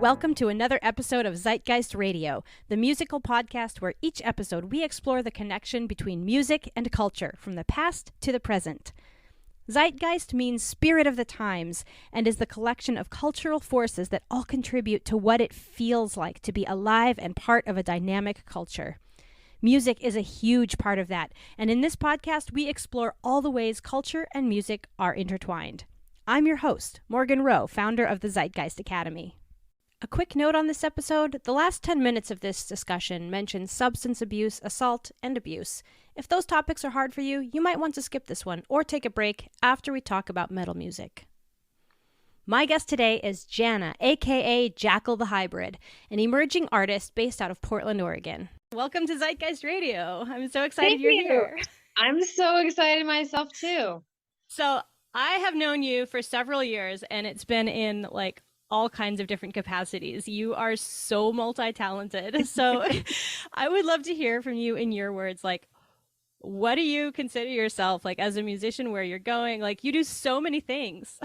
Welcome to another episode of Zeitgeist Radio, the musical podcast where each episode we explore the connection between music and culture from the past to the present. Zeitgeist means spirit of the times and is the collection of cultural forces that all contribute to what it feels like to be alive and part of a dynamic culture. Music is a huge part of that, and in this podcast we explore all the ways culture and music are intertwined. I'm your host, Morgan Rowe, founder of the Zeitgeist Academy. A quick note on this episode, the last 10 minutes of this discussion mentions substance abuse, assault, and abuse. If those topics are hard for you, you might want to skip this one or take a break after we talk about metal music. My guest today is Janna, aka Jaqal the Hybrid, an emerging artist based out of Portland, Oregon. Welcome to Zeitgeist Radio. I'm so excited you're here. I'm so excited myself too. So I have known you for several years, and it's been in all kinds of different capacities. You are so multi-talented. So I would love to hear from you in your words, what do you consider yourself as a musician, where you're going? You do so many things.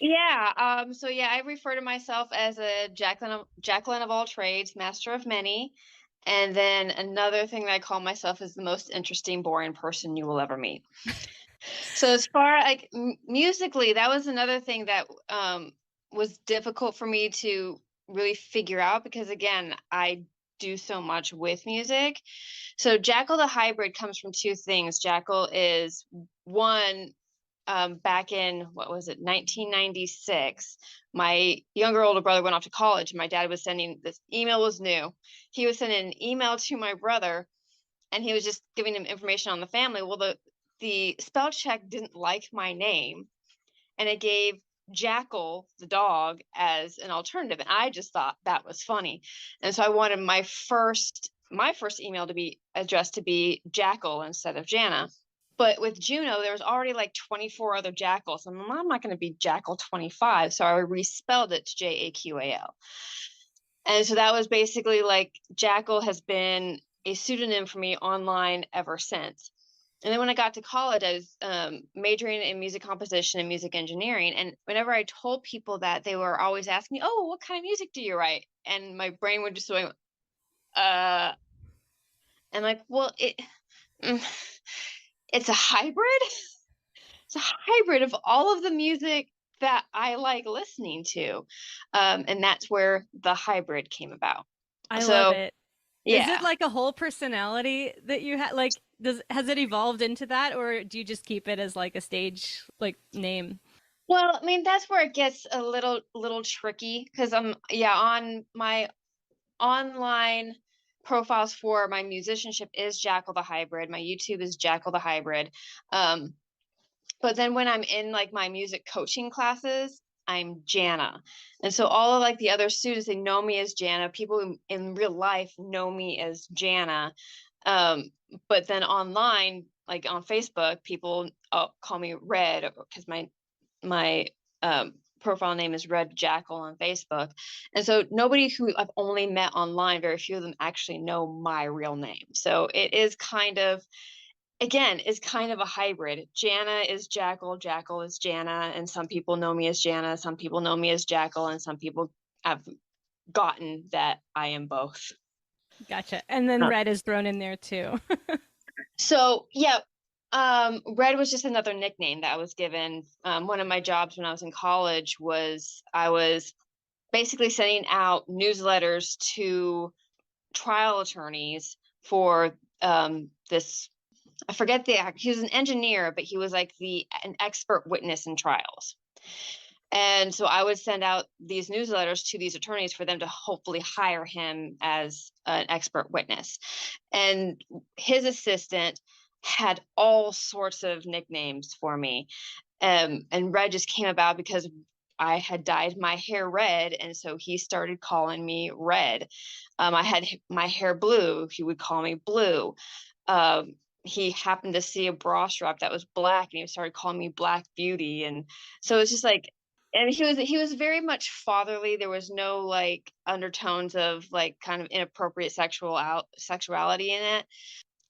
I refer to myself as a Jaquelin of all trades, master of many. And then another thing that I call myself is the most interesting, boring person you will ever meet. So as far musically, that was another thing that was difficult for me to really figure out because, again, I do so much with music. So Jaqal the Hybrid comes from two things. Jaqal is one, back in, 1996, my younger older brother went off to college and my dad was sending, this email was new. He was sending an email to my brother and he was just giving him information on the family. Well, the spell check didn't like my name and it gave Jaqal the dog as an alternative, and I just thought that was funny, and so I wanted my first email to be addressed to be Jaqal instead of Janna. But with Juno, there was already 24 other Jaqals, and I'm not going to be Jaqal 25, so I respelled it to Jaqal. And so that was basically Jaqal has been a pseudonym for me online ever since. And then when I got to college, I was majoring in music composition and music engineering. And whenever I told people that, they were always asking me, "Oh, what kind of music do you write?" And my brain would just go, and well, it's a hybrid. It's a hybrid of all of the music that I like listening to. And that's where the hybrid came about. I love it. Yeah. Is it a whole personality that you have? Has it evolved into that, or do you just keep it as a stage name? Well, I mean, that's where it gets a little tricky because on my online profiles for my musicianship is Jaqal the Hybrid. My YouTube is Jaqal the Hybrid. But then when I'm in my music coaching classes, I'm Janna. And so all of the other students, they know me as Janna. People in real life know me as Janna. But then online, on Facebook, people call me Red because my profile name is Red Jaqal on Facebook. And so nobody who I've only met online, very few of them actually know my real name. So it is kind of, again, is kind of a hybrid. Janna is Jaqal, Jaqal is Janna, and some people know me as Janna, some people know me as Jaqal, and some people have gotten that I am both. Gotcha. And then Red is thrown in there too. So yeah, Red was just another nickname that I was given. One of my jobs when I was in college was I was basically sending out newsletters to trial attorneys for this. I forget he was an engineer, but he was an expert witness in trials. And so I would send out these newsletters to these attorneys for them to hopefully hire him as an expert witness. And his assistant had all sorts of nicknames for me. And Red just came about because I had dyed my hair red. And so he started calling me Red. I had my hair blue. He would call me Blue. He happened to see a bra strap that was black and he started calling me Black Beauty. And so it's just and he was very much fatherly. There was no undertones of kind of inappropriate sexuality in it.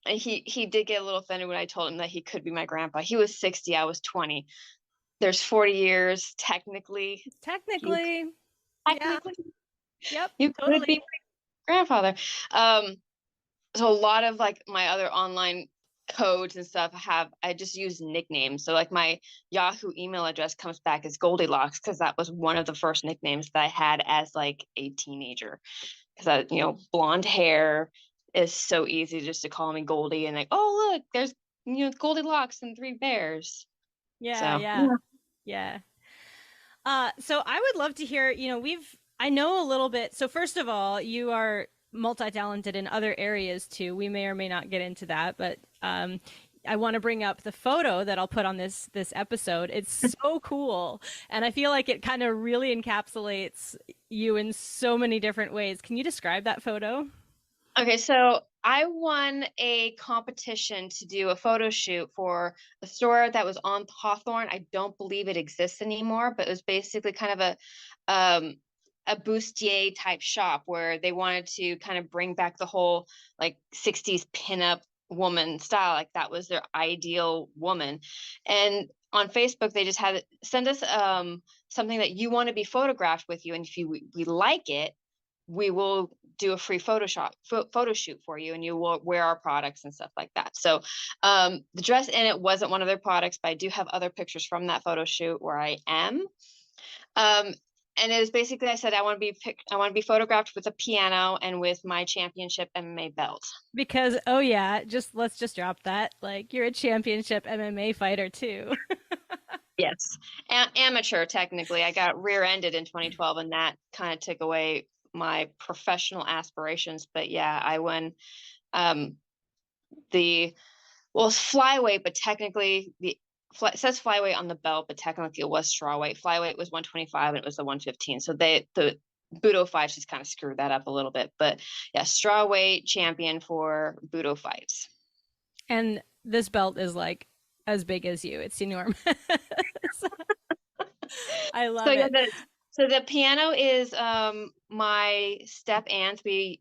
And he did get a little offended when I told him that he could be my grandpa. He was 60, I was 20. There's 40 years technically. Technically. Yep, You could be totally. my grandfather. So a lot of like my other online codes and stuff I just use nicknames. So like my Yahoo email address comes back as Goldilocks because that was one of the first nicknames that I had as like a teenager. Because blonde hair is so easy just to call me Goldie and like, oh look, there's Goldilocks and three bears. Yeah, So yeah, yeah. yeah. So I would love to hear, I know a little bit. So first of all, you are multi-talented in other areas too. We may or may not get into that, but I want to bring up the photo that I'll put on this episode. It's so cool, and I feel like it kind of really encapsulates you in so many different ways. Can you describe that photo? Okay, so I won a competition to do a photo shoot for a store that was on Hawthorne. I don't believe it exists anymore, but it was basically kind of a bustier type shop where they wanted to kind of bring back the whole like 60s pinup woman style. Like that was their ideal woman. And on Facebook, they just had send us something that you want to be photographed with you, and if we like it, we will do a free photo shoot for you, and you will wear our products and stuff like that. So the dress in it wasn't one of their products, but I do have other pictures from that photo shoot where I am. And it was basically, I said I want to be photographed with a piano and with my championship MMA belt. Because oh yeah, just let's just drop that. Like you're a championship MMA fighter too. Yes, amateur technically. I got rear-ended in 2012, and that kind of took away my professional aspirations. But yeah, I won um, the it's flyweight, but technically it says flyweight on the belt, but technically it was strawweight. Flyweight was 125 and it was the 115. So the Budo fights just kind of screwed that up a little bit. But yeah, strawweight champion for Budo fights. And this belt is like as big as you. It's enormous. I So love yeah, it. the piano is my step aunts. They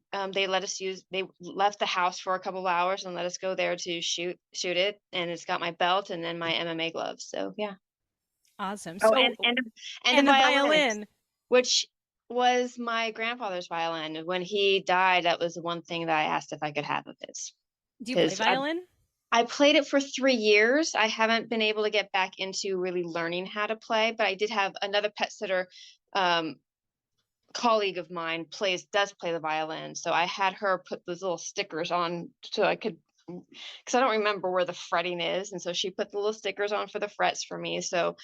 left the house for a couple of hours and let us go there to shoot it, and it's got my belt and then my MMA gloves. So yeah. Awesome. Oh, So and a and the violin, violin. which was my grandfather's violin. When he died, that was the one thing that I asked if I could have of his. Do you play Because violin? I played it for 3 years. I haven't been able to get back into really learning how to play, but I did have another pet sitter um, colleague of mine does play the violin. So I had her put those little stickers on so I could, because I don't remember where the fretting is. And so she put the little stickers on for the frets for me. So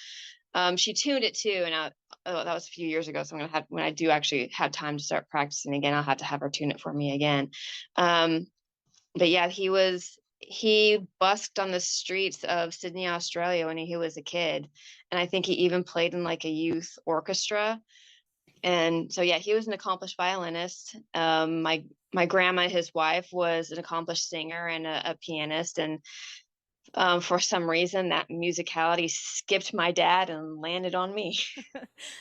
she tuned it too, and that was a few years ago. So I'm gonna have when I do actually have time to start practicing again, I'll have to have her tune it for me again. But yeah, he busked on the streets of Sydney, Australia when he was a kid, and I think he even played in like a youth orchestra. And so yeah, he was an accomplished violinist. My grandma, his wife, was an accomplished singer and a pianist, and for some reason that musicality skipped my dad and landed on me.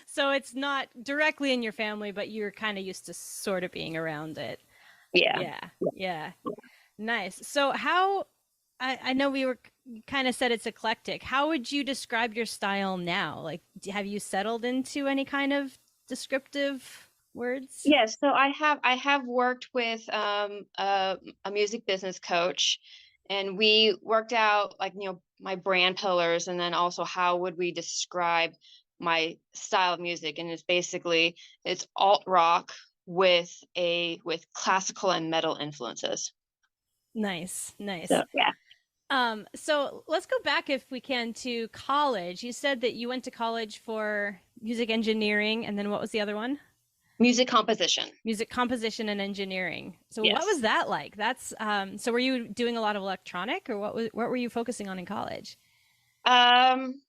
So it's not directly in your family, but you're kind of used to sort of being around it. Yeah. Yeah. Yeah. Nice. So I know we were kind of said it's eclectic. How would you describe your style now? Like, have you settled into any kind of descriptive words? Yes, so I have worked with a music business coach, and we worked out like my brand pillars, and then also how would we describe my style of music. And it's alt rock with classical and metal influences. Nice. So Nice. yeah, So let's go back if we can to college. You said that you went to college for music engineering, and then what was the other one? music composition. Music composition and engineering. So what was Yes. that like? That's so were you doing a lot of electronic or what were you focusing on in college? None.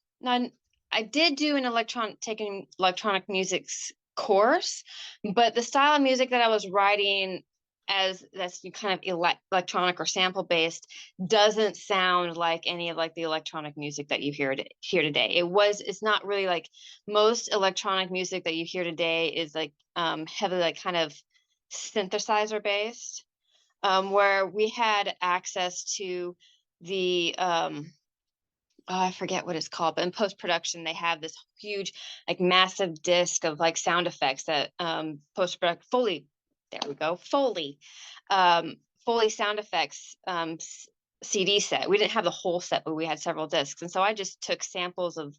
I did do taking electronic music course, but the style of music that I was writing as that's kind of electronic or sample based doesn't sound like any of like the electronic music that you hear today. It's not really like most electronic music that you hear today is like heavily like kind of synthesizer based, where we had access to the I forget what it's called, but in post-production they have this huge, like massive disc of like sound effects that post-production Foley, there we go, Foley. Foley sound effects CD set. We didn't have the whole set, but we had several discs. And so I just took samples of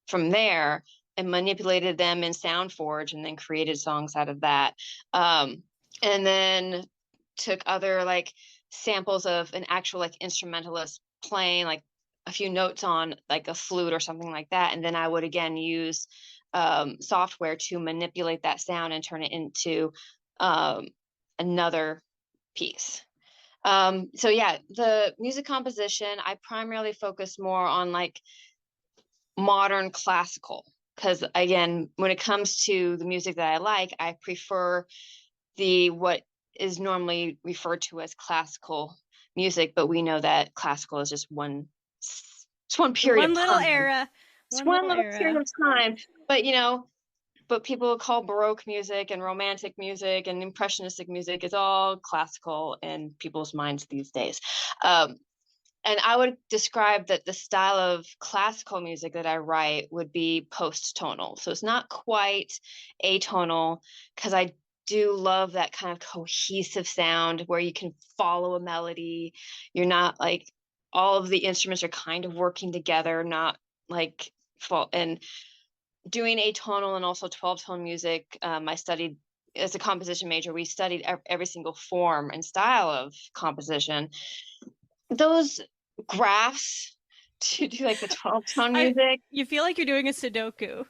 from there and manipulated them in SoundForge and then created songs out of that. And then took other like samples of an actual like instrumentalist playing like a few notes on like a flute or something like that. And then I would again use software to manipulate that sound and turn it into another piece. So yeah, the music composition, I primarily focus more on like modern classical, because again, when it comes to the music that I like, I prefer the what is normally referred to as classical music, but we know that classical is just one period One of little time. era. It's One one little little period era. of time. But but people call Baroque music and Romantic music and Impressionistic music is all classical in people's minds these days. And I would describe that the style of classical music that I write would be post-tonal. So it's not quite atonal, because I do love that kind of cohesive sound where you can follow a melody. You're not like all of the instruments are kind of working together, not like and doing atonal and also 12-tone music. I studied as a composition major, we studied every single form and style of composition. Those graphs to do like the 12-tone music. You feel like you're doing a Sudoku.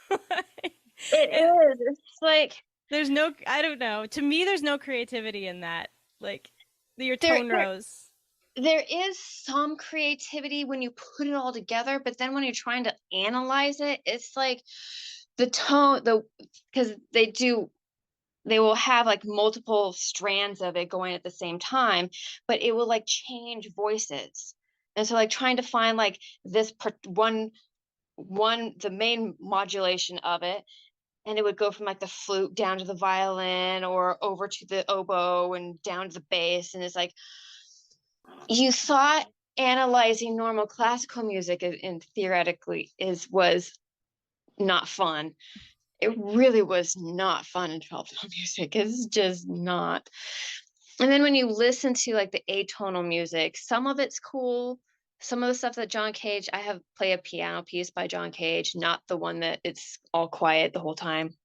It is. It's like there's no, I don't know. To me, there's no creativity in that. Like your tone rows. There is some creativity when you put it all together, but then when you're trying to analyze it, it's like the tone, because they will have like multiple strands of it going at the same time, but it will like change voices. And so like trying to find like this one, the main modulation of it, and it would go from like the flute down to the violin or over to the oboe and down to the bass. And it's like, you thought analyzing normal classical music and theoretically was not fun. It really was not fun in 12-tone music. It's just not. And then when you listen to like the atonal music, some of it's cool. Some of the stuff that John Cage, I have play a piano piece by John Cage, not the one that it's all quiet the whole time.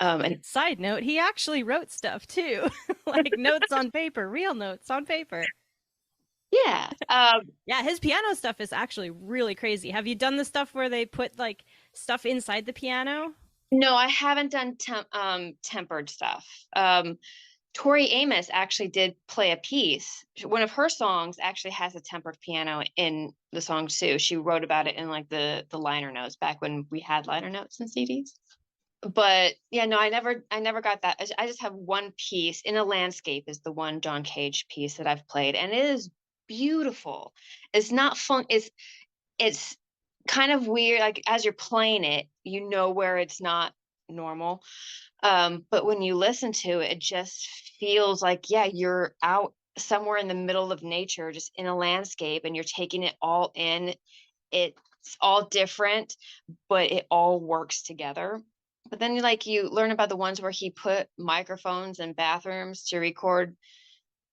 And side note, he actually wrote stuff too, like notes on paper, real notes on paper. Yeah. Yeah, his piano stuff is actually really crazy. Have you done the stuff where they put like stuff inside the piano? No, I haven't done tempered stuff. Tori Amos actually did play a piece. One of her songs actually has a tempered piano in the song too. She wrote about it in like the liner notes back when we had liner notes and CDs. But yeah, no, I never got that. I just have one piece. In a Landscape is the one John Cage piece that I've played, and it is beautiful. It's not fun. It's kind of weird. Like as you're playing it, you know where it's not normal. But when you listen to it, it just feels like, yeah, you're out somewhere in the middle of nature, just in a landscape, and you're taking it all in. It's all different, but it all works together. But then you learn about the ones where he put microphones in bathrooms to record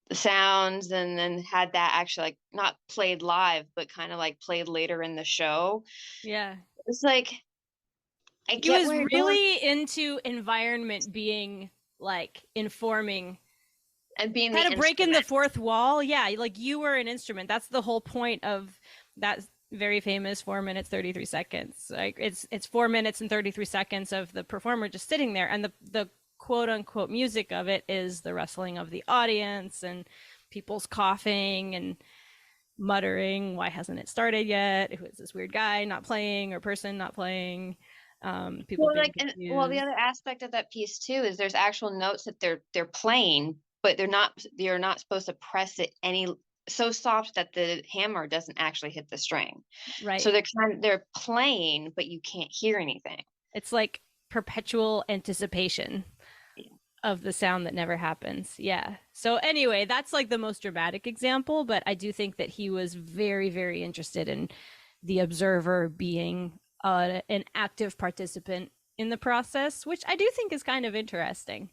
the sounds, and then had that actually like not played live, but kind of like played later in the show. Yeah. It's like, he was really into environment being like informing and being kind of breaking the fourth wall. Yeah, like you were an instrument. That's the whole point of that very famous 4 minutes 33 seconds. Like it's 4 minutes and 33 seconds of the performer just sitting there, and the quote unquote music of it is the rustling of the audience and people's coughing and muttering, why hasn't it started yet? Who is this weird guy not playing or person not playing? People the other aspect of that piece too is there's actual notes that they're playing, but you're not supposed to press it any so soft that the hammer doesn't actually hit the string. Right. So they're playing, but you can't hear anything. It's like perpetual anticipation of the sound that never happens. Yeah. So anyway, that's like the most dramatic example, but I do think that he was very, very interested in the observer being an active participant in the process, which I do think is kind of interesting.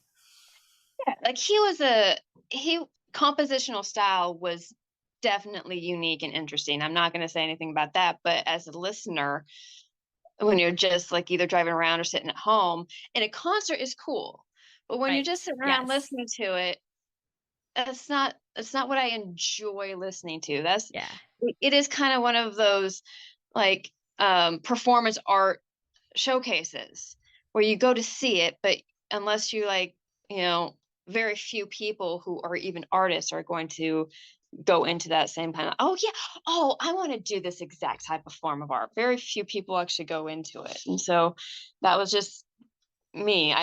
Yeah, like he compositional style was definitely unique and interesting. I'm not going to say anything about that, but as a listener, when you're just like either driving around or sitting at home, and a concert is cool, but when you're Right. just sitting around Yes. listening to it, it's not what I enjoy listening to. Yeah. It is kind of one of those like performance art showcases where you go to see it, but unless you like, you know, very few people who are even artists are going to go into that same kind of, oh yeah, oh, I want to do this exact type of form of art. Very few people actually go into it. And so that was just me.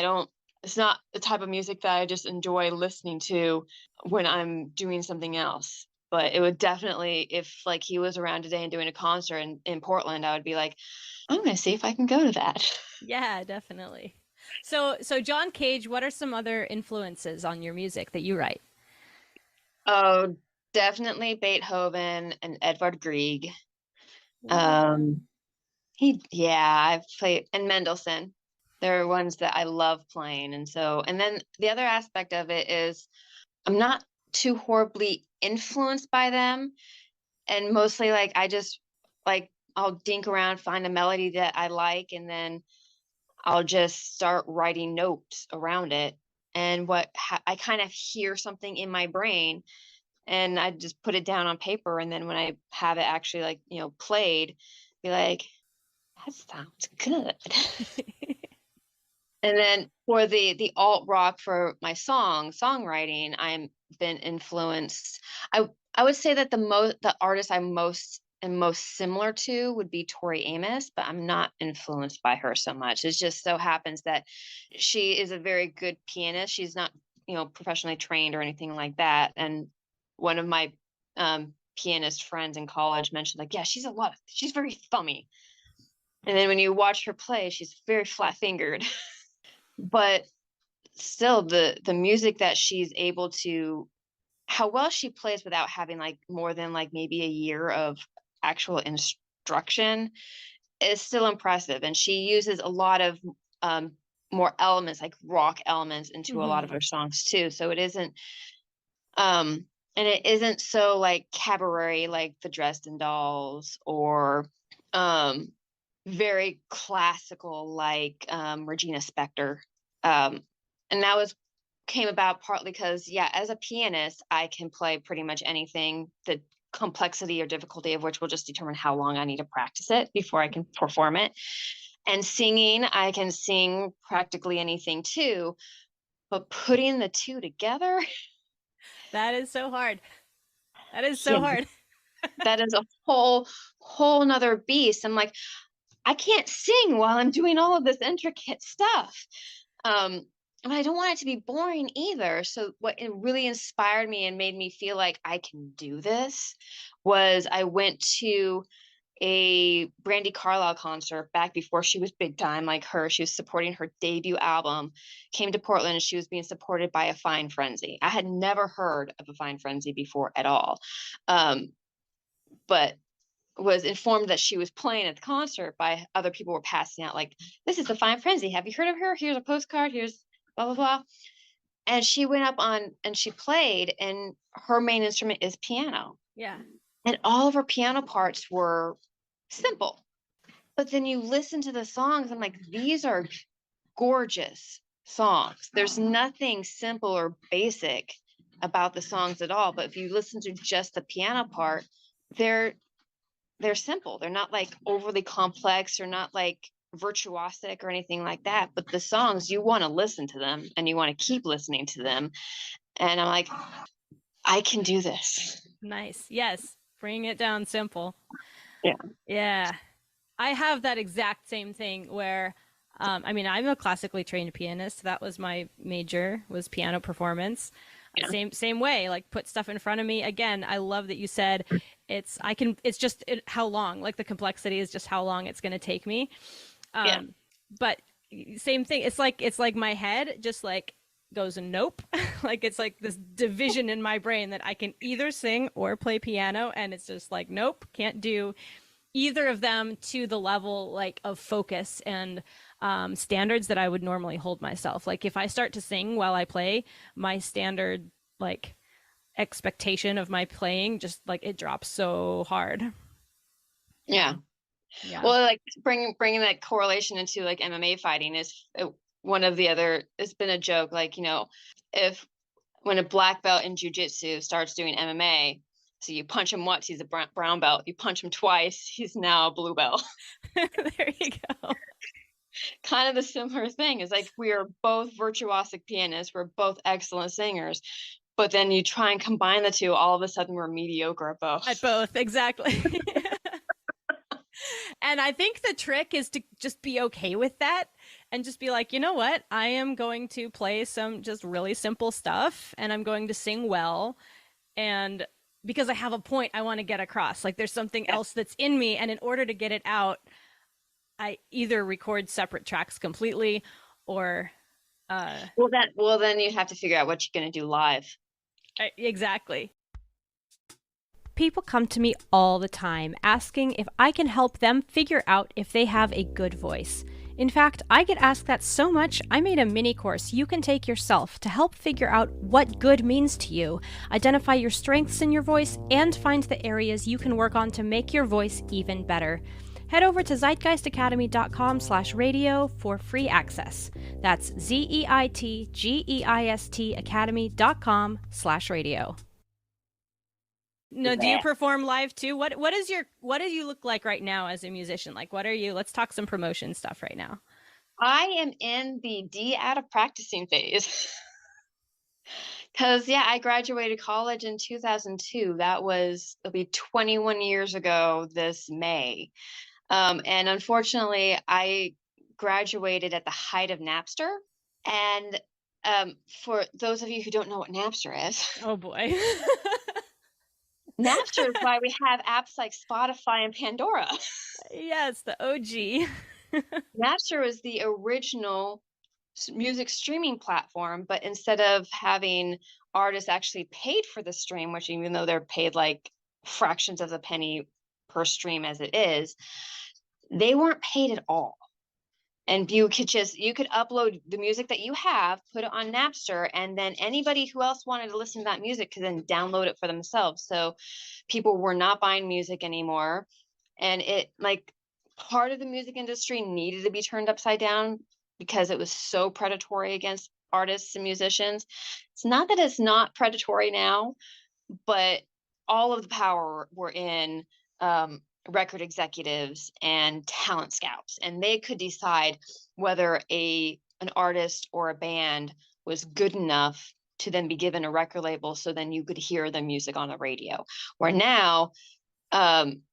It's not the type of music that I just enjoy listening to when I'm doing something else. But it would definitely, if like he was around today and doing a concert in Portland, I would be like, I'm going to see if I can go to that. Yeah, definitely. So John Cage, what are some other influences on your music that you write? Oh, definitely Beethoven and Edvard Grieg. Wow. Um, I've played, and Mendelssohn. They're ones that I love playing. And then the other aspect of it is I'm not too horribly influenced by them. And mostly like I just like I'll dink around, find a melody that I like, and then I'll just start writing notes around it. And I kind of hear something in my brain and I just put it down on paper. And then when I have it actually like, played, be like, that sounds good. And then for the alt rock for my songwriting, I'm been influenced. I would say that the artist I'm most similar to would be Tori Amos, but I'm not influenced by her so much. It just so happens that she is a very good pianist. She's not, professionally trained or anything like that. And one of my pianist friends in college mentioned like, yeah, she's very thummy. And then when you watch her play, she's very flat fingered. But still the music that she's able to how well she plays without having like more than like maybe a year of actual instruction is still impressive, and she uses a lot of um more elements like rock elements into a lot of Hmm. her songs too, so it isn't and it isn't so like cabaret like the Dresden Dolls or um very classical like Regina Spektor. And that was came about partly because, yeah, as a pianist, I can play pretty much anything. The complexity or difficulty of which will just determine how long I need to practice it before I can perform it. And singing, I can sing practically anything too. But putting the two together, That is so hard. That is yeah, so hard. that is a whole nother beast. I'm like, I can't sing while I'm doing all of this intricate stuff. Um, but I don't want it to be boring either. So what it really inspired me and made me feel like I can do this was I went to a Brandy Carlisle concert back before she was big time like her. She was supporting her debut album, came to Portland, and she was being supported by a Fine Frenzy. I had never heard of a Fine Frenzy before at all. Um, but was informed that she was playing at the concert by other people were passing out like, this is the Fine Frenzy, have you heard of her, here's a postcard, here's blah blah blah. And she went up on and she played, and her main instrument is piano, Yeah. and all of her piano parts were simple, but then you listen to the songs, I'm like, these are gorgeous songs. There's nothing simple or basic about the songs at all, but if you listen to just the piano part, they're they're simple. They're not like overly complex or not like virtuosic or anything like that. But the songs, you want to listen to them and you want to keep listening to them. And I'm like, I can do this. Nice. Yes. Bring it down simple. Yeah. Yeah. I have that exact same thing where I mean, I'm a classically trained pianist. That was my major, was piano performance. Yeah. Same way, like put stuff in front of me. Again, I love that you said it's just how long, like the complexity is just how long it's going to take me. Yeah. But same thing. It's like my head just like goes nope. Like it's like this division in my brain that I can either sing or play piano, and it's just like nope, can't do either of them to the level like of focus and standards that I would normally hold myself. Like if I start to sing while I play, my standard like expectation of my playing just like it drops so hard. Yeah. Yeah. Well, like bringing that correlation into like MMA fighting is one of the other. It's been a joke, like if when a black belt in jiu-jitsu starts doing MMA, so you punch him once, he's a brown belt. You punch him twice, he's now a blue belt. There you go. Kind of the similar thing is like we are both virtuosic pianists, we're both excellent singers, but then you try and combine the two, all of a sudden we're mediocre at both. At both, exactly. And I think the trick is to just be okay with that and just be like, you know what? I am going to play some just really simple stuff and I'm going to sing well. And because I have a point I want to get across, like there's something else that's in me. And in order to get it out, I either record separate tracks completely or. Well, then you have to figure out what you're going to do live. Exactly. People come to me all the time asking if I can help them figure out if they have a good voice. In fact, I get asked that so much, I made a mini course you can take yourself to help figure out what good means to you, identify your strengths in your voice, and find the areas you can work on to make your voice even better. Head over to zeitgeistacademy.com/radio for free access. That's ZEITGEIST academy.com/radio. No, do you perform live too? What do you look like right now as a musician? Like what are you? Let's talk some promotion stuff right now. I am in the out of practicing phase. Cause I graduated college in 2002. It'll be 21 years ago this May. And unfortunately I graduated at the height of Napster. And for those of you who don't know what Napster is. Oh boy. Napster is why we have apps like Spotify and Pandora. Yes, the OG. Napster was the original music streaming platform, but instead of having artists actually paid for the stream, which even though they're paid like fractions of a penny per stream as it is, they weren't paid at all. And you could upload the music that you have, put it on Napster, and then anybody who else wanted to listen to that music could then download it for themselves. So people were not buying music anymore. And it like part of the music industry needed to be turned upside down because it was so predatory against artists and musicians. It's not that it's not predatory now, but all of the power were in record executives and talent scouts, and they could decide whether an artist or a band was good enough to then be given a record label so then you could hear the music on the radio. Where now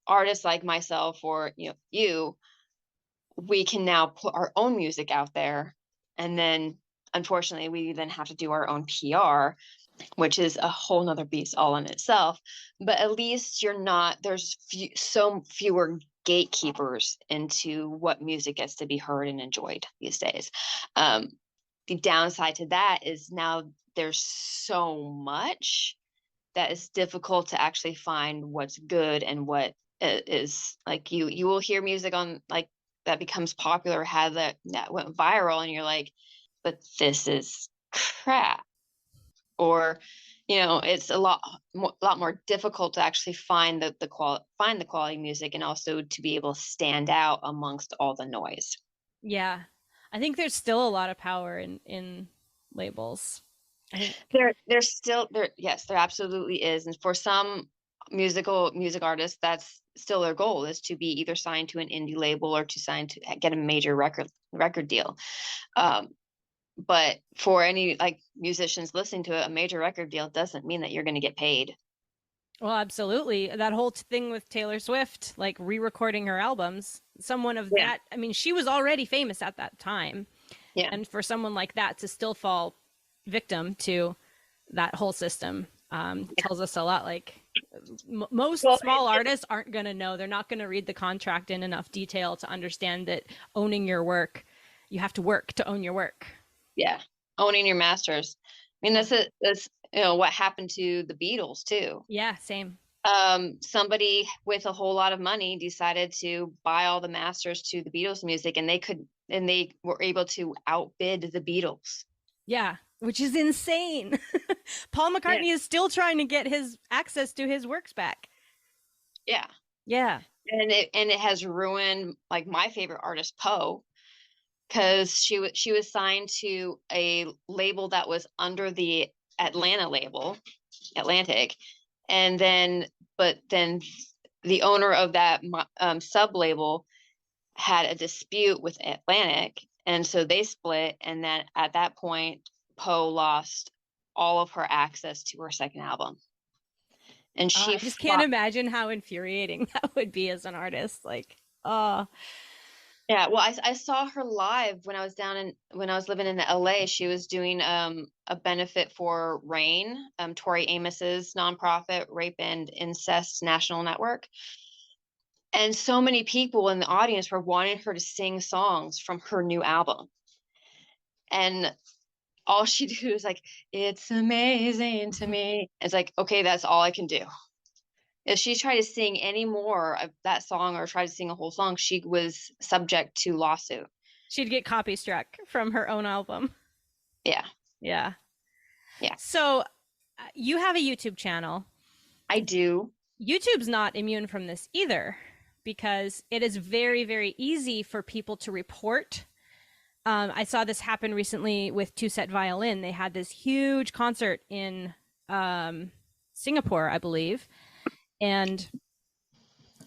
artists like myself or we can now put our own music out there, and then unfortunately we then have to do our own PR, which is a whole nother beast all in itself. But at least there's so fewer gatekeepers into what music gets to be heard and enjoyed these days. The downside to that is now there's so much that is difficult to actually find what's good and what is like you will hear music on like that becomes popular, that went viral, and you're like, but this is crap. Or it's a lot more difficult to actually find the quality music and also to be able to stand out amongst all the noise. Yeah, I think there's still a lot of power in labels. There's still there. Yes, there absolutely is. And for some music artists, that's still their goal, is to be either signed to an indie label or to get a major record deal. But for any like musicians listening to it, a major record deal doesn't mean that you're going to get paid. Well, absolutely. That whole thing with Taylor Swift, like re-recording her albums, someone of that, I mean, she was already famous at that time. Yeah. And for someone like that to still fall victim to that whole system tells us a lot. Like most small artists aren't going to know. They're not going to read the contract in enough detail to understand that owning your work, you have to work to own your work. Yeah, owning your masters. I mean, that's what happened to the Beatles too. Yeah, same. Somebody with a whole lot of money decided to buy all the masters to the Beatles music, and they were able to outbid the Beatles. Yeah, which is insane. Paul McCartney is still trying to get his access to his works back. Yeah. Yeah. And it has ruined like my favorite artist, Poe, because she was signed to a label that was under the Atlanta label, Atlantic, and then the owner of that sub label had a dispute with Atlantic, and so they split. And then at that point, Poe lost all of her access to her second album, and I she just can't imagine how infuriating that would be as an artist. Like, oh. Yeah, well, I saw her live when I was when I was living in LA. She was doing a benefit for RAINN, Tori Amos's nonprofit Rape and Incest National Network. And so many people in the audience were wanting her to sing songs from her new album. And all she did was like, "It's amazing to me." It's like, okay, that's all I can do. If she tried to sing any more of that song or tried to sing a whole song, she was subject to lawsuit. She'd get copy struck from her own album. Yeah. Yeah. Yeah. So you have a YouTube channel. I do. YouTube's not immune from this either, because it is very, very easy for people to report. I saw this happen recently with Two Set Violin. They had this huge concert in Singapore, I believe, and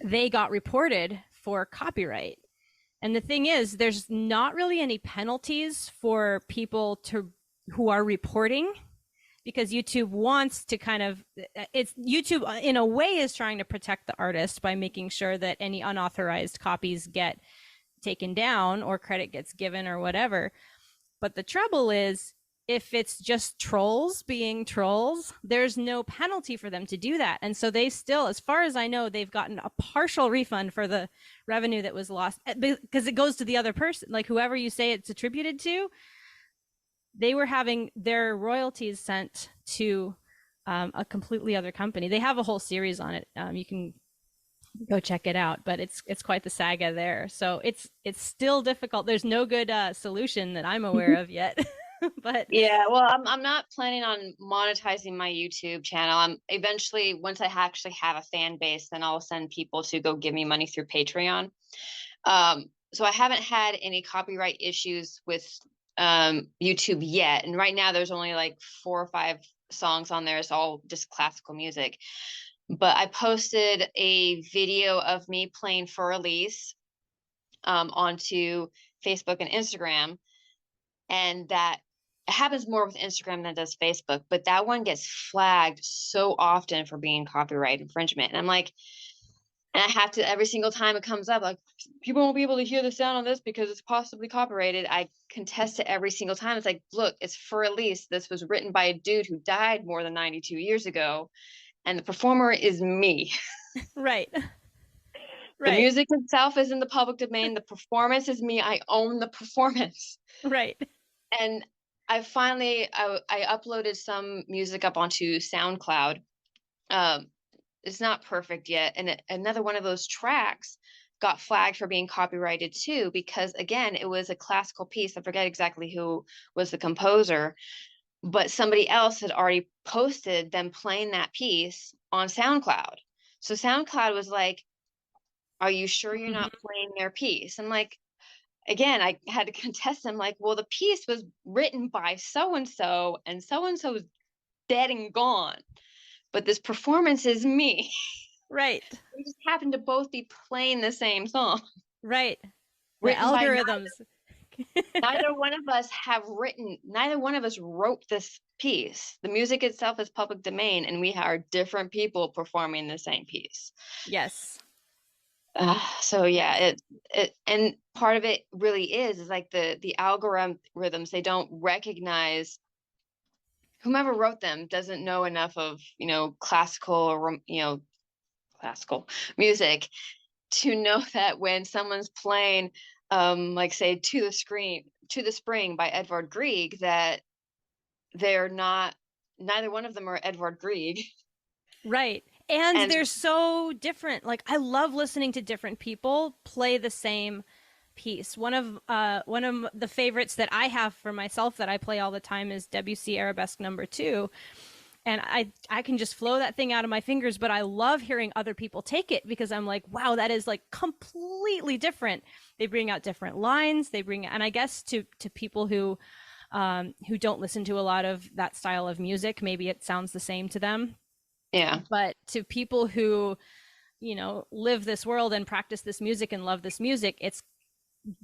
they got reported for copyright. And the thing is, there's not really any penalties for people who are reporting, because YouTube wants to YouTube in a way is trying to protect the artist by making sure that any unauthorized copies get taken down or credit gets given or whatever. But the trouble is, if it's just trolls being trolls, there's no penalty for them to do that. And so they still, as far as I know, they've gotten a partial refund for the revenue that was lost, because it goes to the other person, like whoever you say it's attributed to. They were having their royalties sent to a completely other company. They have a whole series on it. You can go check it out, but it's quite the saga there. So it's still difficult. There's no good solution that I'm aware of yet. But yeah, well, I'm not planning on monetizing my YouTube channel. I'm eventually, once I actually have a fan base, then I'll send people to go give me money through Patreon. So I haven't had any copyright issues with YouTube yet, and right now there's only like 4 or 5 songs on there. It's all just classical music. But I posted a video of me playing For Elise onto Facebook and Instagram, and that happens more with Instagram than it does Facebook, but that one gets flagged so often for being copyright infringement. And I'm like, and I have to, every single time it comes up, like, people won't be able to hear the sound on this because it's possibly copyrighted. I contest it every single time. It's like, look, it's For Elise. This was written by a dude who died more than 92 years ago, and the performer is me. Right. The music itself is in the public domain. The performance is me. I own the performance. Right. And I uploaded some music up onto SoundCloud. It's not perfect yet. And another one of those tracks got flagged for being copyrighted too, because again, it was a classical piece. I forget exactly who was the composer, but somebody else had already posted them playing that piece on SoundCloud. So SoundCloud was like, "Are you sure you're not playing their piece?" I'm like, again, I had to contest them, like, well, the piece was written by so-and-so, and so-and-so is dead and gone, but this performance is me. Right. We just happen to both be playing the same song. Right. The algorithms. Neither one of us wrote this piece. The music itself is public domain, and we are different people performing the same piece. Yes. So yeah, it and part of it really is like the algorithms, they don't recognize whomever wrote them doesn't know enough of, classical or, classical music to know that when someone's playing, like say To the Spring by Edvard Grieg, that neither one of them are Edvard Grieg. Right. And And they're so different. Like I love listening to different people play the same piece. One of the favorites that I have for myself that I play all the time is Debussy Arabesque Number 2, and I can just flow that thing out of my fingers, but I love hearing other people take it because I'm like, wow, that is like completely different. They bring out different lines, and I guess to people who don't listen to a lot of that style of music, maybe it sounds the same to them. yeah, But to people who, live this world and practice this music and love this music, it's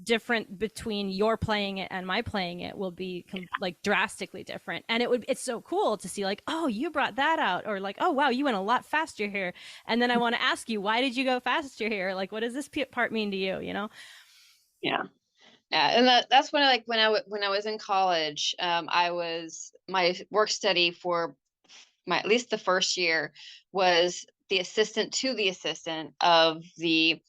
different between your playing it and my playing it will be like drastically different. And it's so cool to see like, oh, you brought that out, or like, oh wow, you went a lot faster here. And then I want to ask you, why did you go faster here? Like, what does this part mean to you? yeah. Yeah, and that's when when I was in college, I was my work study for my at least the first year was the assistant to the assistant of the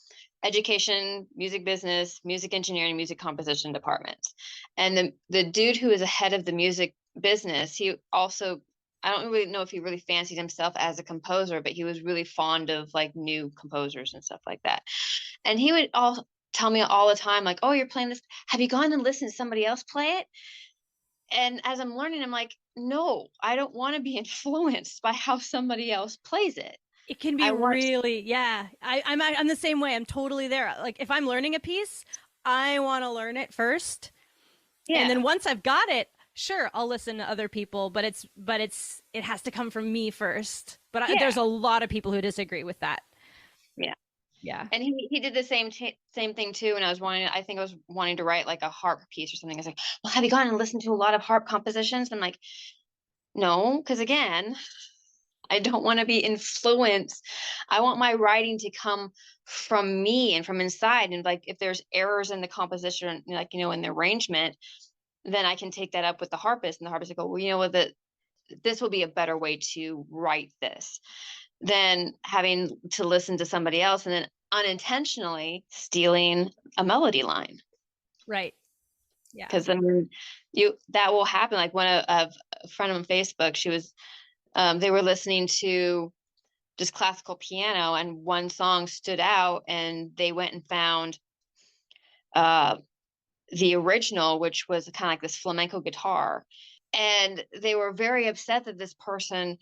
education, music business, music engineering, music composition departments. And the dude who is ahead of the music business, he also, I don't really know if he really fancied himself as a composer, but he was really fond of like new composers and stuff like that. And he would all tell me all the time, like, oh, you're playing this. Have you gone and listened to somebody else play it? And as I'm learning, I'm like, no, I don't want to be influenced by how somebody else plays it. It can be I want, really, yeah. I'm the same way. I'm totally there. Like if I'm learning a piece, I want to learn it first, and then yeah, once I've got it, sure, I'll listen to other people. But it has to come from me first. But yeah, there's a lot of people who disagree with that. yeah. Yeah. And he did the same thing too. And I think I was wanting to write like a harp piece or something. I was like, well, have you gone and listened to a lot of harp compositions? And I'm like, no, because again, I don't want to be influenced. I want my writing to come from me and from inside. And like, if there's errors in the composition, like, in the arrangement, then I can take that up with the harpist, and the harpist will go, well, you know what, this will be a better way to write this than having to listen to somebody else and then unintentionally stealing a melody line. Right. Yeah. Because I mean, that will happen. Like one of a friend on Facebook, she was they were listening to just classical piano, and one song stood out, and they went and found uh, the original, which was kind of like this flamenco guitar, and they were very upset that this person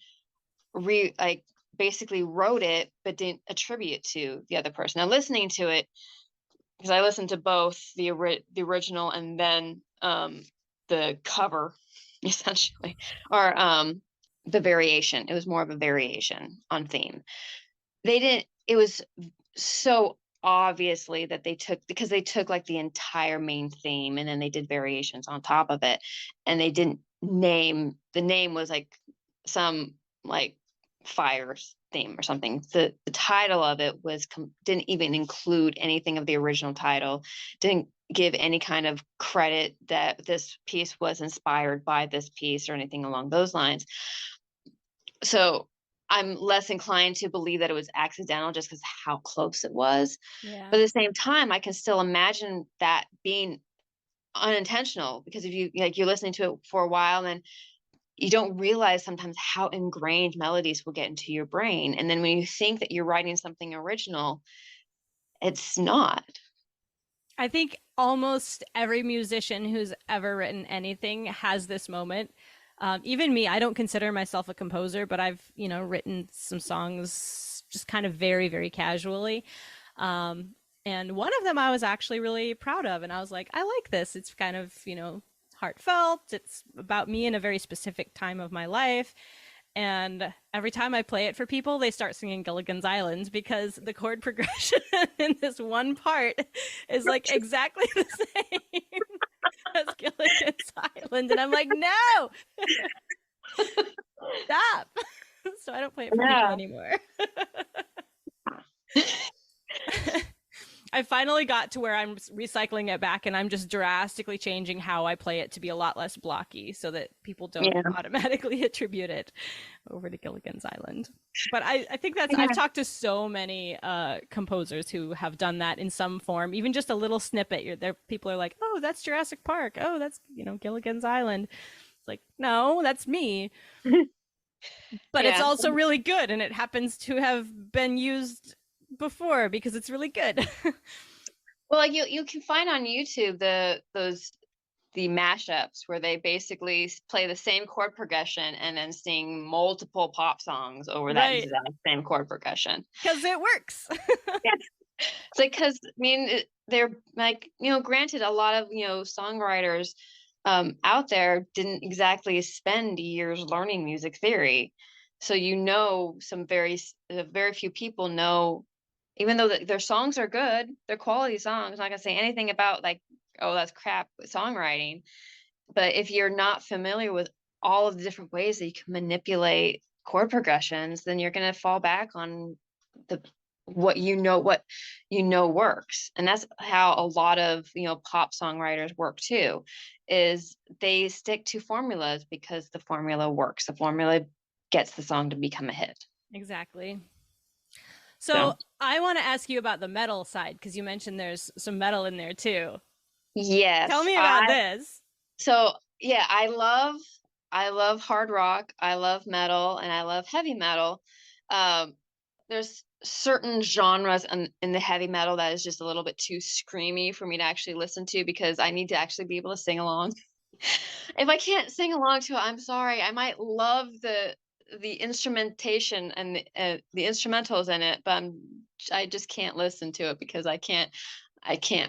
like basically wrote it but didn't attribute it to the other person. Now listening to it, because I listened to both the original and then the cover, essentially, or the variation. It was more of a variation on theme. They didn't. It was so obviously that because they took like the entire main theme and then they did variations on top of it, and they didn't name the name was like some like fires theme or something. The title of it didn't even include anything of the original title, didn't give any kind of credit that this piece was inspired by this piece or anything along those lines. So I'm less inclined to believe that it was accidental just because how close it was. Yeah. But at the same time, I can still imagine that being unintentional, because if you're listening to it for a while, then you don't realize sometimes how ingrained melodies will get into your brain. And then when you think that you're writing something original, it's not. I think almost every musician who's ever written anything has this moment. Even me, I don't consider myself a composer, but I've, written some songs just kind of very, very casually. And one of them I was actually really proud of. And I was like, I like this. It's kind of, heartfelt. It's about me in a very specific time of my life. And every time I play it for people, they start singing Gilligan's Island because the chord progression in this one part is like exactly the same as Gilligan's Island. And I'm like, no, stop. So I don't play it for people anymore. I finally got to where I'm recycling it back and I'm just drastically changing how I play it to be a lot less blocky so that people don't automatically attribute it over to Gilligan's Island. But I think I've talked to so many composers who have done that in some form, even just a little snippet. People are like, oh, that's Jurassic Park. Oh, that's, Gilligan's Island. It's like, no, that's me. But it's Yeah. also really good, and it happens to have been used before because it's really good. Well, like you can find on YouTube the mashups where they basically play the same chord progression and then sing multiple pop songs over that Right. exact same chord progression. Because it works. Yeah. It's like, because I mean, they're like, granted, a lot of songwriters out there didn't exactly spend years learning music theory, so some very few people know, even though their songs are good, they're quality songs. I'm not gonna say anything about like, oh, that's crap songwriting. But if you're not familiar with all of the different ways that you can manipulate chord progressions, then you're going to fall back on the what works. And that's how a lot of, pop songwriters work too, is they stick to formulas because the formula works. The formula gets the song to become a hit. Exactly. So I want to ask you about the metal side, because you mentioned there's some metal in there too. Yes. Tell me about this. So yeah, I love hard rock, I love metal, and I love heavy metal. There's certain genres in the heavy metal that is just a little bit too screamy for me to actually listen to, because I need to actually be able to sing along. If I can't sing along to it, I'm sorry. I might love the instrumentation and the instrumentals in it, but I just can't listen to it because I can't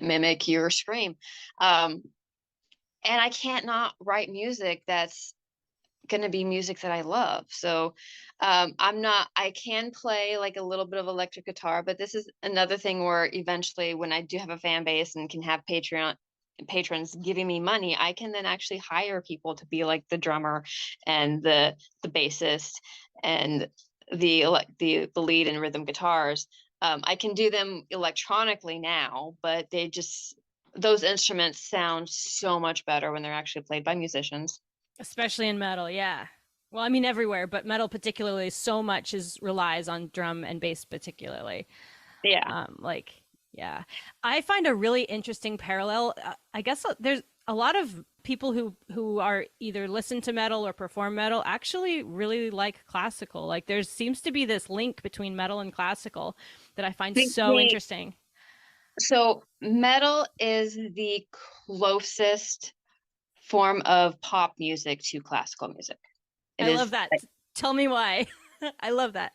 mimic your scream. And I can't not write music that's going to be music that I love. So I can play like a little bit of electric guitar, but this is another thing where eventually, when I do have a fan base and can have patrons giving me money, I can then actually hire people to be like the drummer and the bassist and the lead and rhythm guitars. I can do them electronically now, but those instruments sound so much better when they're actually played by musicians. Especially in metal, yeah. Well, I mean everywhere, but metal particularly, so much relies on drum and bass particularly. Yeah. Yeah. I find a really interesting parallel. I guess there's a lot of people who are either listen to metal or perform metal actually really like classical. Like there seems to be this link between metal and classical that I find so interesting. So metal is the closest form of pop music to classical music. I love that. Tell me why. I love that.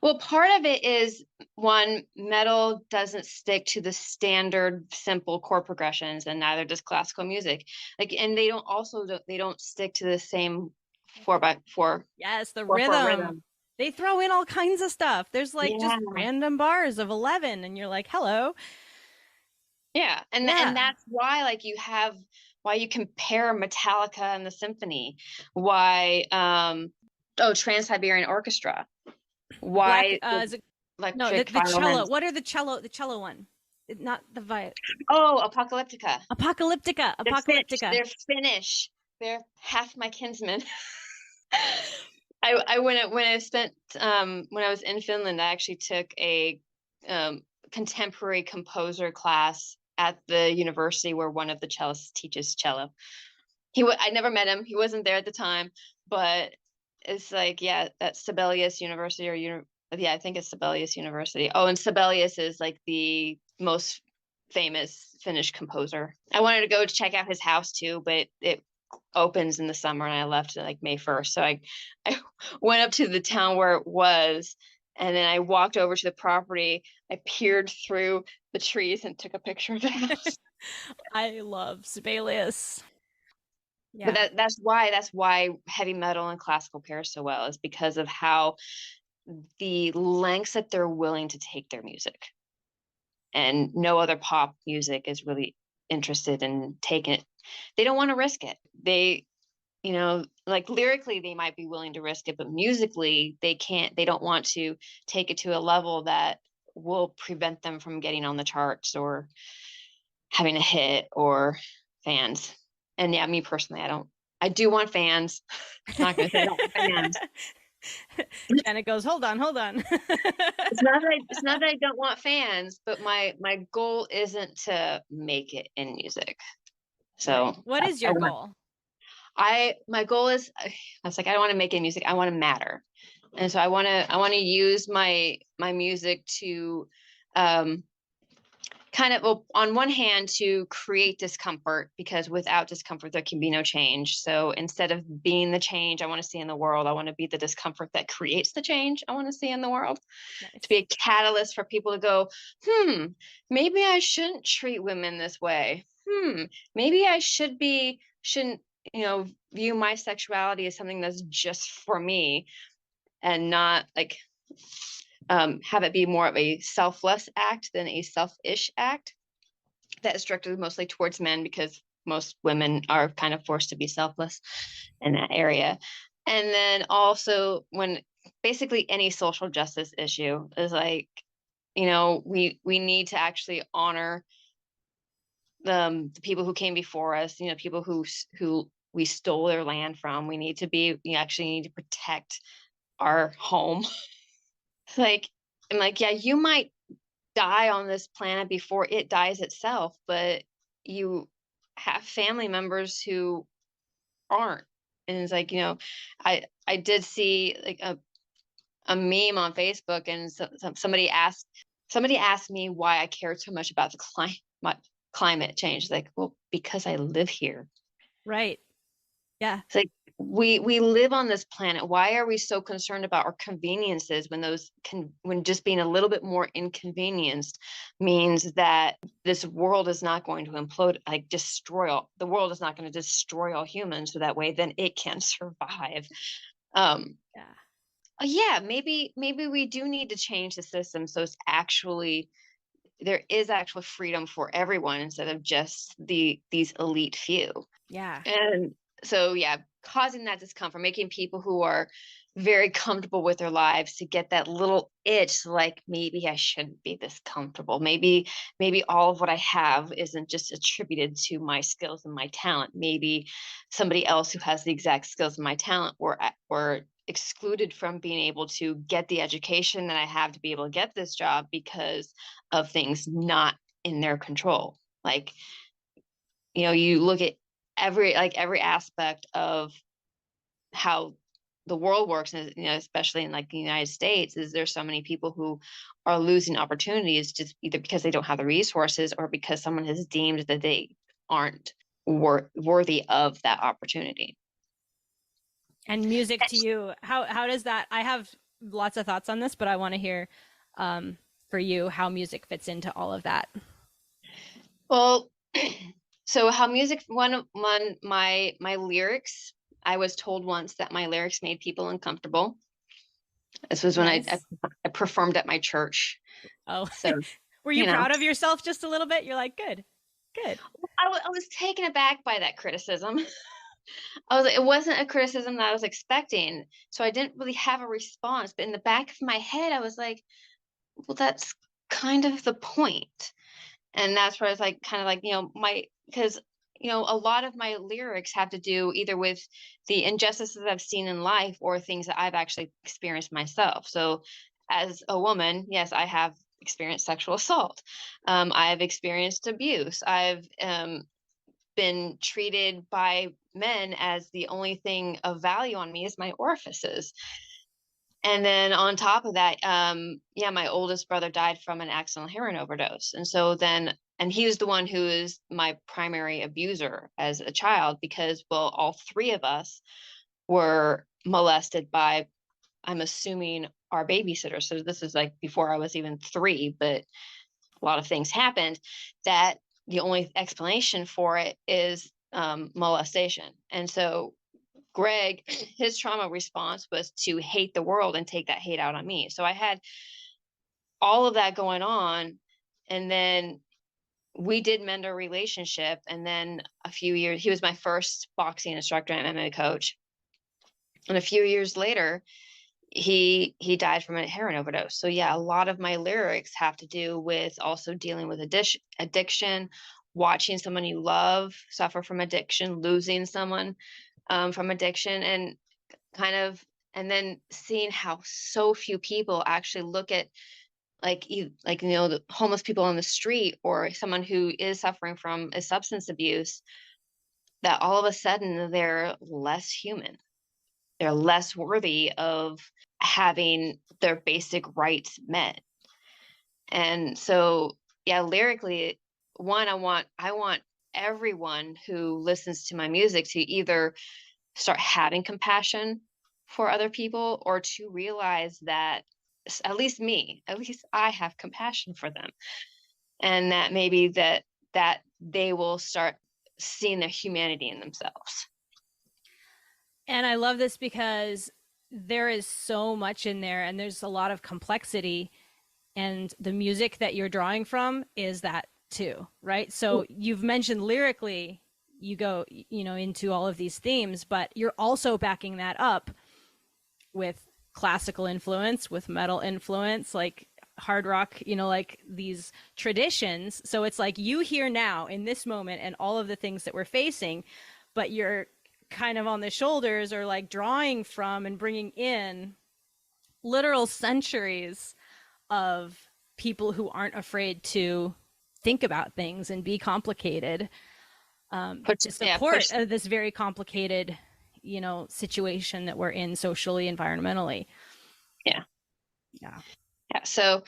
Well, part of it is, one, metal doesn't stick to the standard simple chord progressions, and neither does classical music. Like, and they don't stick to the same 4/4. Yes, the 4/4 rhythm. They throw in all kinds of stuff. There's like just random bars of 11, and you're like, hello. Yeah, and that's why, like, why you compare Metallica and the symphony, why Trans-Siberian Orchestra, why is it, no, the cello. What are the cello one? Not the violin. Oh, Apocalyptica. Apocalyptica. They're Finnish. They're half my kinsmen. When I was in Finland, I actually took a contemporary composer class at the university where one of the cellists teaches cello. I never met him. He wasn't there at the time, but it's like, yeah, that's Sibelius University I think it's Sibelius University. Oh, and Sibelius is like the most famous Finnish composer. I wanted to go check out his house too, but it opens in the summer and I left like May 1st. So I went up to the town where it was, and then I walked over to the property. I peered through the trees and took a picture of the house. I love Sibelius. Yeah. But that's why heavy metal and classical pair so well, is because of how the lengths that they're willing to take their music. And no other pop music is really interested in taking it. They don't want to risk it. They, like lyrically, they might be willing to risk it, but musically, they can't. They don't want to take it to a level that will prevent them from getting on the charts or having a hit or fans. And yeah, me personally, I do want fans. I'm not going to say I don't want fans. And it goes, hold on. It's not that I don't want fans, but my goal isn't to make it in music. So what is your goal? my goal is, I was like, I don't want to make any music. I want to matter. And so I want to use my music to, kind of, well, on one hand, to create discomfort, because without discomfort there can be no change. So instead of being the change I want to see in the world, I want to be the discomfort that creates the change I want to see in the world. Nice. To be a catalyst for people to go, maybe I shouldn't treat women this way. Maybe I shouldn't, view my sexuality as something that's just for me, and not like, have it be more of a selfless act than a selfish act that is directed mostly towards men, because most women are kind of forced to be selfless in that area. And then also, when basically any social justice issue is like, we need to actually honor the people who came before us, people who we stole their land from. We actually need to protect our home. Like, I'm like, yeah, you might die on this planet before it dies itself, but you have family members who aren't. And it's like, I did see like a meme on Facebook, and somebody asked me why I cared so much about the climate change. Like, well, because I live here. Right. Yeah. It's like, we live on this planet. Why are we so concerned about our conveniences when just being a little bit more inconvenienced means that this world is not going to implode, like the world is not going to destroy all humans, so that way then it can survive. Yeah. Yeah, maybe we do need to change the system so there is actual freedom for everyone, instead of just these elite few. Yeah. And so, yeah, causing that discomfort, making people who are very comfortable with their lives to get that little itch, like, maybe I shouldn't be this comfortable. Maybe all of what I have isn't just attributed to my skills and my talent. Maybe somebody else who has the exact skills and my talent were excluded from being able to get the education that I have to be able to get this job, because of things not in their control. Like, you look at every aspect of how the world works, and especially in like the United States, is there's so many people who are losing opportunities, just either because they don't have the resources, or because someone has deemed that they aren't worthy of that opportunity. And music to you, how does that? I have lots of thoughts on this, but I want to hear for you how music fits into all of that. Well, so how music, one my lyrics, I was told once that my lyrics made people uncomfortable. This was when Nice. I performed at my church. Oh, so were you proud of yourself just a little bit? You're like, good. I was taken aback by that criticism. It wasn't a criticism that I was expecting, so I didn't really have a response. But in the back of my head, I was like, well, that's kind of the point. And that's where I was like, kind of like, because a lot of my lyrics have to do either with the injustices I've seen in life, or things that I've actually experienced myself. So as a woman, yes, I have experienced sexual assault. I've experienced abuse. I've been treated by men as the only thing of value on me is my orifices. And then on top of that, my oldest brother died from an accidental heroin overdose. And he was the one who is my primary abuser as a child, because, well, all three of us were molested by, I'm assuming, our babysitter. So this is like before I was even 3, but a lot of things happened that the only explanation for it is molestation. And so Greg, his trauma response was to hate the world and take that hate out on me. So I had all of that going on. And then we did mend our relationship. And then a few years, he was my first boxing instructor and MMA coach. And a few years later, he died from a heroin overdose. So yeah, a lot of my lyrics have to do with also dealing with addiction, watching someone you love suffer from addiction, losing someone from addiction, and then seeing how so few people actually look at the homeless people on the street, or someone who is suffering from a substance abuse, that all of a sudden they're less human. They're less worthy of having their basic rights met. And so, yeah, lyrically, one, I want everyone who listens to my music to either start having compassion for other people, or to realize that at least me, at least I have compassion for them, and that maybe that they will start seeing their humanity in themselves. And I love this because there is so much in there and there's a lot of complexity, and the music that you're drawing from is that too, right? So you've mentioned lyrically you go, into all of these themes, but you're also backing that up with classical influence, with metal influence, like hard rock, like these traditions. So it's like you hear now in this moment and all of the things that we're facing, but you're kind of on the shoulders or like drawing from and bringing in literal centuries of people who aren't afraid to think about things and be complicated, to support this very complicated, situation that we're in socially, environmentally. Yeah. Yeah. Yeah. So,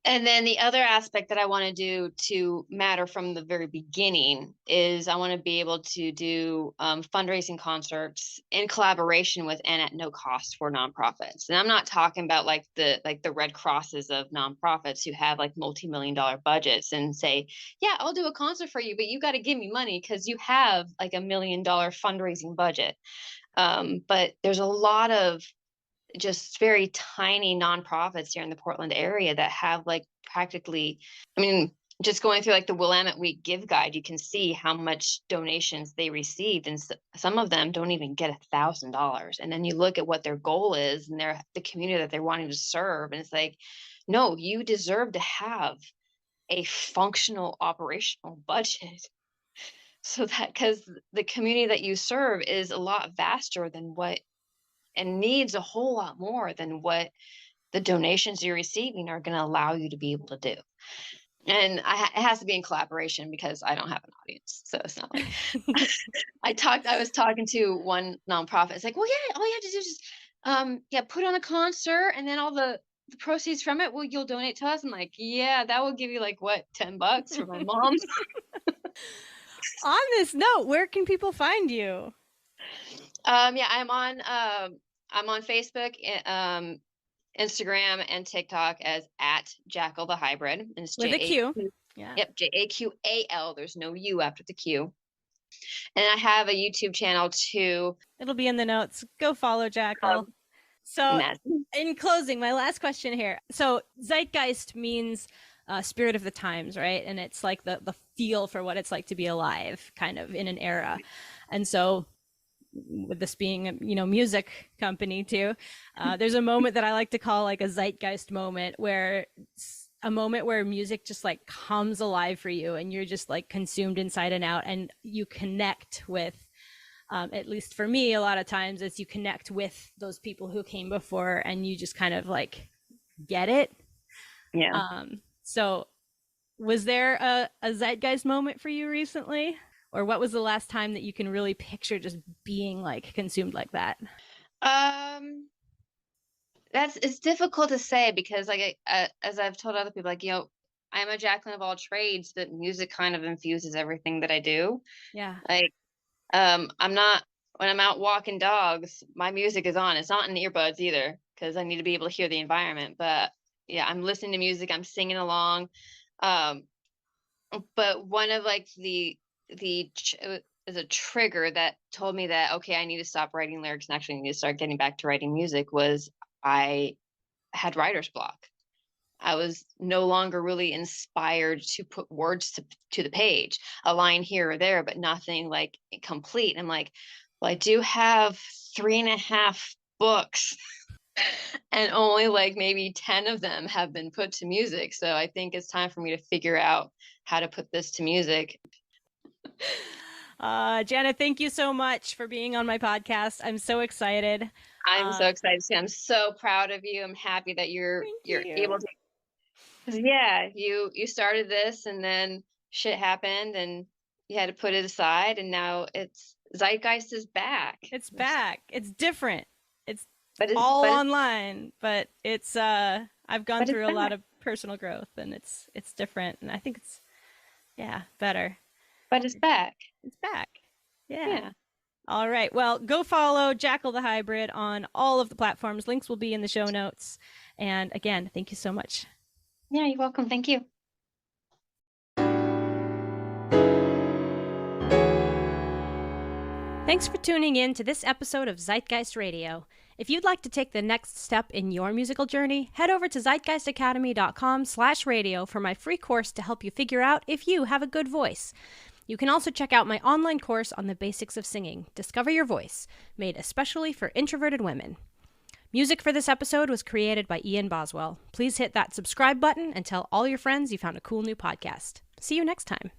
and then the other aspect that I want to do to matter from the very beginning is I want to be able to do fundraising concerts in collaboration with and at no cost for nonprofits. And I'm not talking about like the Red Crosses of nonprofits who have like multi-million-dollar budgets and say, yeah, I'll do a concert for you, but you got to give me money because you have like $1 million fundraising budget. But there's a lot of just very tiny nonprofits here in the Portland area that have like practically, I mean, just going through like the Willamette Week Give Guide, you can see how much donations they received, and some of them don't even get $1,000. And then you look at what their goal is and the community that they're wanting to serve, and it's like, no, you deserve to have a functional operational budget, so that because the community that you serve is a lot vaster than what, and needs a whole lot more than what the donations you're receiving are going to allow you to be able to do. And it has to be in collaboration because I don't have an audience. So it's not like I was talking to one nonprofit. It's like, well, yeah, all you have to do is just, put on a concert, and then all the proceeds from it, well, you'll donate to us. I'm like, yeah, that will give you like what, $10 for my mom. On this note, where can people find you? I'm on Facebook, Instagram, and TikTok as at Jaqal the Hybrid. And it's with a Q. Yeah. Yep, Jaqal. There's no U after the Q. And I have a YouTube channel too. It'll be in the notes. Go follow Jaqal. So in closing, my last question here. So zeitgeist means spirit of the times, right? And it's like the feel for what it's like to be alive, kind of in an era. And so with this being a music company too, there's a moment that I like to call like a zeitgeist moment, where a moment where music just like comes alive for you and you're just like consumed inside and out, and you connect with, at least for me, a lot of times it's you connect with those people who came before and you just kind of like get it. Yeah. So was there a zeitgeist moment for you recently? Or what was the last time that you can really picture just being like consumed like that? It's difficult to say because like as I've told other people, like, I'm a Jaquelin of all trades, but music kind of infuses everything that I do. Yeah. Like, I'm not, when I'm out walking dogs, my music is on. It's not in earbuds either because I need to be able to hear the environment. But yeah, I'm listening to music, I'm singing along. But one of like is a trigger that told me that, okay, I need to stop writing lyrics and actually need to start getting back to writing music, was I had writer's block. I was no longer really inspired to put words to the page, a line here or there, but nothing like complete. I'm like, well, I do have 3.5 books and only like maybe 10 of them have been put to music. So I think it's time for me to figure out how to put this to music. Janna, thank you so much for being on my podcast. I'm so excited. I'm so excited too. I'm so proud of you. I'm happy that you're able to. Yeah, you started this and then shit happened and you had to put it aside, and now it's Zeitgeist is back. It's back. It's different. It's But it's all but it's, online, but it's I've gone but it's through a lot back. of personal growth, and it's different, and I think it's better. But it's back. It's back. Yeah. Yeah. All right. Well, go follow Jaqal the Hybrid on all of the platforms. Links will be in the show notes. And again, thank you so much. Yeah, you're welcome. Thank you. Thanks for tuning in to this episode of Zeitgeist Radio. If you'd like to take the next step in your musical journey, head over to zeitgeistacademy.com/radio for my free course to help you figure out if you have a good voice. You can also check out my online course on the basics of singing, Discover Your Voice, made especially for introverted women. Music for this episode was created by Ian Boswell. Please hit that subscribe button and tell all your friends you found a cool new podcast. See you next time.